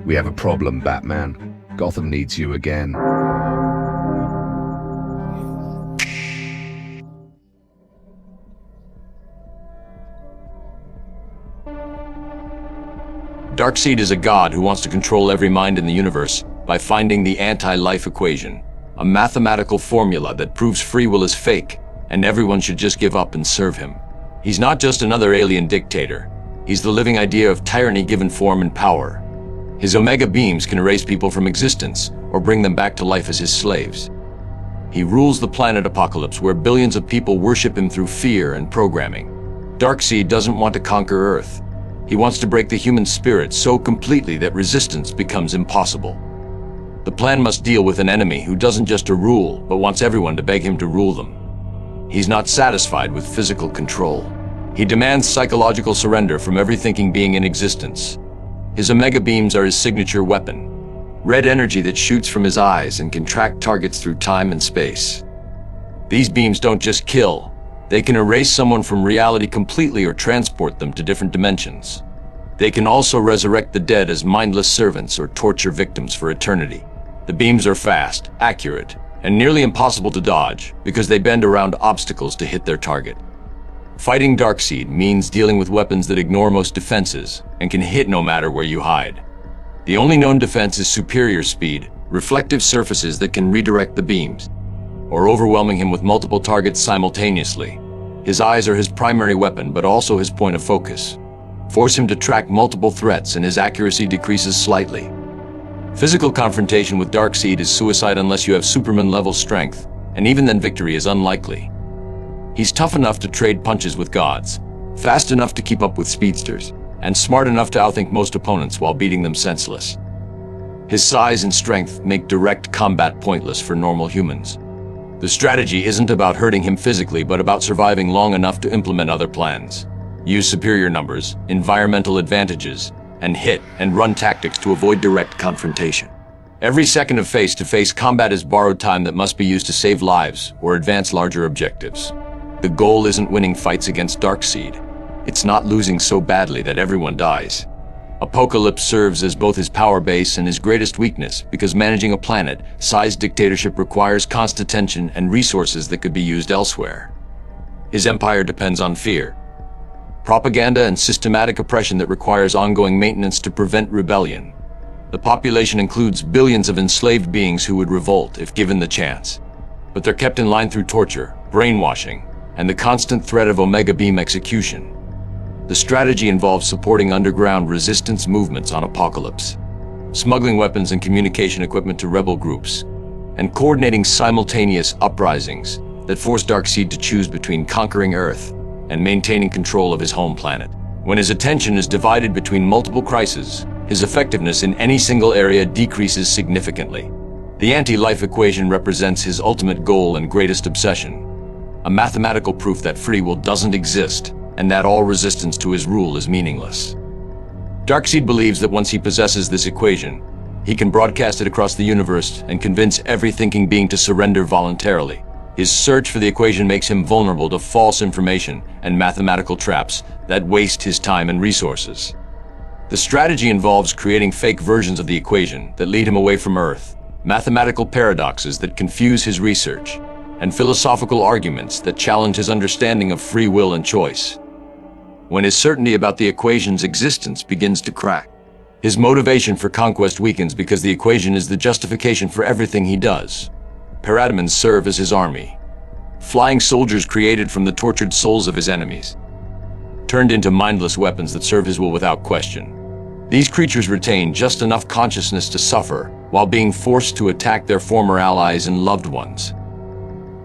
We have a problem, Batman. Gotham needs you again. DARKSEID is a god who wants to control every mind in the universe by finding the anti-life equation, a mathematical formula that proves free will is fake and everyone should just give up and serve him. He's not just another alien dictator. He's the living idea of tyranny given form and power. His omega beams can erase people from existence or bring them back to life as his slaves. He rules the planet Apocalypse, where billions of people worship him through fear and programming. DARKSEID doesn't want to conquer Earth. He wants to break the human spirit so completely that resistance becomes impossible. The plan must deal with an enemy who doesn't just rule, but wants everyone to beg him to rule them. He's not satisfied with physical control. He demands psychological surrender from every thinking being in existence. His omega beams are his signature weapon, red energy that shoots from his eyes and can track targets through time and space. These beams don't just kill. They can erase someone from reality completely or transport them to different dimensions. They can also resurrect the dead as mindless servants or torture victims for eternity. The beams are fast, accurate, and nearly impossible to dodge because they bend around obstacles to hit their target. Fighting DARKSEID means dealing with weapons that ignore most defenses and can hit no matter where you hide. The only known defense is superior speed, reflective surfaces that can redirect the beams, or overwhelming him with multiple targets simultaneously. His eyes are his primary weapon, but also his point of focus. Force him to track multiple threats and his accuracy decreases slightly. Physical confrontation with DARKSEID is suicide unless you have Superman-level strength, and even then victory is unlikely. He's tough enough to trade punches with gods, fast enough to keep up with speedsters, and smart enough to outthink most opponents while beating them senseless. His size and strength make direct combat pointless for normal humans. The strategy isn't about hurting him physically, but about surviving long enough to implement other plans. Use superior numbers, environmental advantages, and hit and run tactics to avoid direct confrontation. Every second of face-to-face combat is borrowed time that must be used to save lives or advance larger objectives. The goal isn't winning fights against DARKSEID. It's not losing so badly that everyone dies. Apocalypse serves as both his power base and his greatest weakness because managing a planet-sized dictatorship requires constant attention and resources that could be used elsewhere. His empire depends on fear, propaganda, and systematic oppression that requires ongoing maintenance to prevent rebellion. The population includes billions of enslaved beings who would revolt if given the chance. But they're kept in line through torture, brainwashing, and the constant threat of omega beam execution. The strategy involves supporting underground resistance movements on Apocalypse, smuggling weapons and communication equipment to rebel groups, and coordinating simultaneous uprisings that force DARKSEID to choose between conquering Earth and maintaining control of his home planet. When his attention is divided between multiple crises, his effectiveness in any single area decreases significantly. The anti-life equation represents his ultimate goal and greatest obsession, a mathematical proof that free will doesn't exist and that all resistance to his rule is meaningless. DARKSEID believes that once he possesses this equation, he can broadcast it across the universe and convince every thinking being to surrender voluntarily. His search for the equation makes him vulnerable to false information and mathematical traps that waste his time and resources. The strategy involves creating fake versions of the equation that lead him away from Earth, mathematical paradoxes that confuse his research, and philosophical arguments that challenge his understanding of free will and choice. When his certainty about the equation's existence begins to crack, his motivation for conquest weakens because the equation is the justification for everything he does. Parademons serve as his army, flying soldiers created from the tortured souls of his enemies, turned into mindless weapons that serve his will without question. These creatures retain just enough consciousness to suffer while being forced to attack their former allies and loved ones.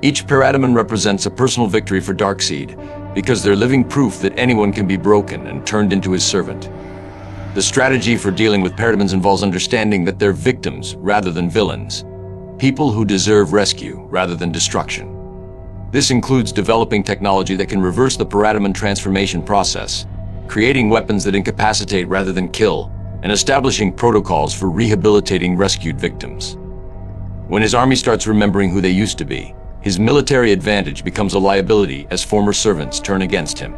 Each parademon represents a personal victory for DARKSEID because they're living proof that anyone can be broken and turned into his servant. The strategy for dealing with parademons involves understanding that they're victims rather than villains, people who deserve rescue rather than destruction. This includes developing technology that can reverse the parademon transformation process, creating weapons that incapacitate rather than kill, and establishing protocols for rehabilitating rescued victims. When his army starts remembering who they used to be, his military advantage becomes a liability as former servants turn against him.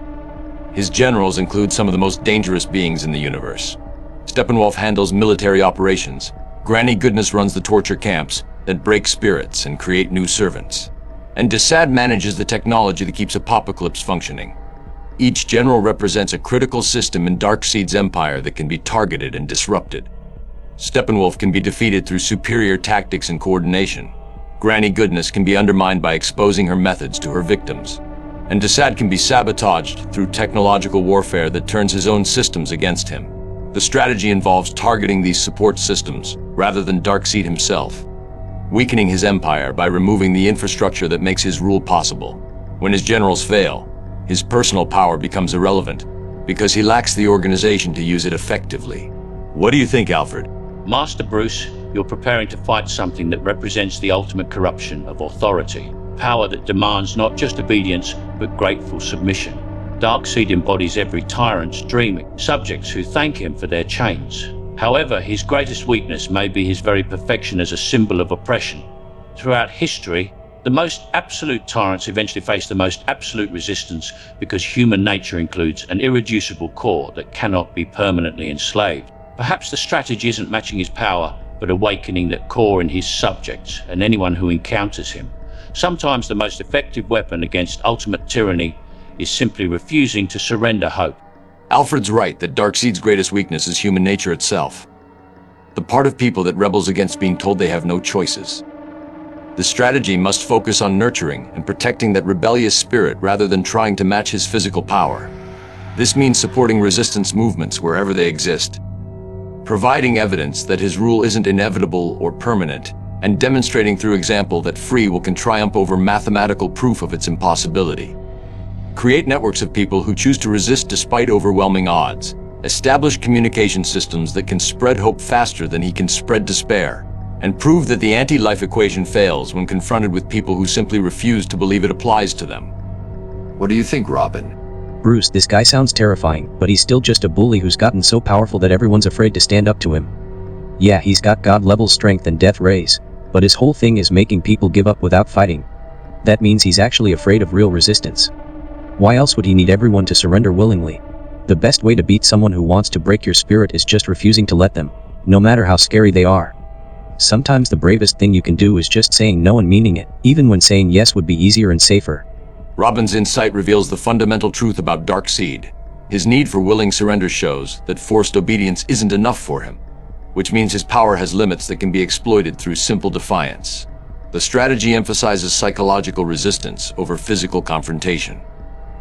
His generals include some of the most dangerous beings in the universe. Steppenwolf handles military operations. Granny Goodness runs the torture camps that break spirits and create new servants. And DARKSEID manages the technology that keeps Apocalypse functioning. Each general represents a critical system in DARKSEID's empire that can be targeted and disrupted. Steppenwolf can be defeated through superior tactics and coordination. Granny Goodness can be undermined by exposing her methods to her victims. And DARKSEID can be sabotaged through technological warfare that turns his own systems against him. The strategy involves targeting these support systems rather than DARKSEID himself, weakening his empire by removing the infrastructure that makes his rule possible. When his generals fail, his personal power becomes irrelevant because he lacks the organization to use it effectively. What do you think, Alfred? Master Bruce, you're preparing to fight something that represents the ultimate corruption of authority. Power that demands not just obedience, but grateful submission. DARKSEID embodies every tyrant's dreaming, subjects who thank him for their chains. However, his greatest weakness may be his very perfection as a symbol of oppression. Throughout history, the most absolute tyrants eventually face the most absolute resistance because human nature includes an irreducible core that cannot be permanently enslaved. Perhaps the strategy isn't matching his power, but awakening that core in his subjects and anyone who encounters him. Sometimes the most effective weapon against ultimate tyranny is simply refusing to surrender hope. Alfred's right that DARKSEID's greatest weakness is human nature itself. The part of people that rebels against being told they have no choices. The strategy must focus on nurturing and protecting that rebellious spirit rather than trying to match his physical power. This means supporting resistance movements wherever they exist, providing evidence that his rule isn't inevitable or permanent, and demonstrating through example that free will can triumph over mathematical proof of its impossibility. Create networks of people who choose to resist despite overwhelming odds. Establish communication systems that can spread hope faster than he can spread despair. And prove that the anti-life equation fails when confronted with people who simply refuse to believe it applies to them. What do you think, Robin? Bruce, this guy sounds terrifying, but he's still just a bully who's gotten so powerful that everyone's afraid to stand up to him. Yeah, he's got God-level strength and death rays, but his whole thing is making people give up without fighting. That means he's actually afraid of real resistance. Why else would he need everyone to surrender willingly? The best way to beat someone who wants to break your spirit is just refusing to let them, no matter how scary they are. Sometimes the bravest thing you can do is just saying no and meaning it, even when saying yes would be easier and safer. Robin's insight reveals the fundamental truth about DARKSEID. His need for willing surrender shows that forced obedience isn't enough for him, which means his power has limits that can be exploited through simple defiance. The strategy emphasizes psychological resistance over physical confrontation,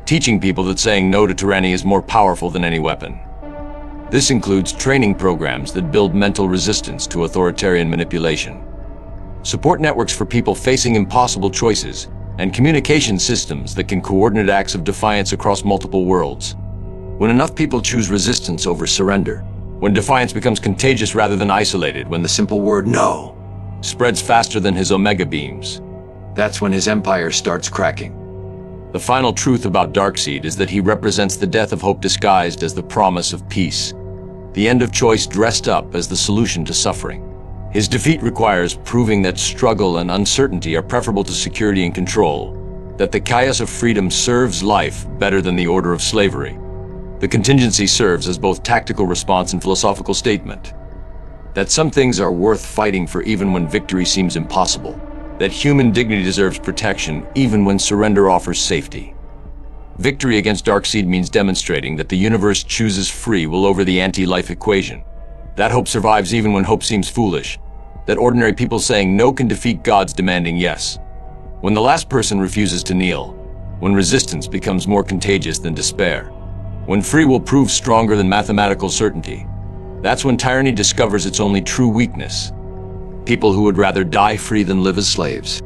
teaching people that saying no to tyranny is more powerful than any weapon. This includes training programs that build mental resistance to authoritarian manipulation, support networks for people facing impossible choices, and communication systems that can coordinate acts of defiance across multiple worlds. When enough people choose resistance over surrender, when defiance becomes contagious rather than isolated, when the simple word no spreads faster than his omega beams, That's when his empire starts cracking. the final truth about DARKSEID is that he represents the death of hope disguised as the promise of peace, the end of choice dressed up as the solution to suffering. His defeat requires proving that struggle and uncertainty are preferable to security and control, that the chaos of freedom serves life better than the order of slavery. The contingency serves as both tactical response and philosophical statement, that some things are worth fighting for even when victory seems impossible, that human dignity deserves protection even when surrender offers safety. Victory against DARKSEID means demonstrating that the universe chooses free will over the anti-life equation, that hope survives even when hope seems foolish, that ordinary people saying no can defeat God's demanding yes. When the last person refuses to kneel, when resistance becomes more contagious than despair, when free will proves stronger than mathematical certainty, that's when tyranny discovers its only true weakness: people who would rather die free than live as slaves.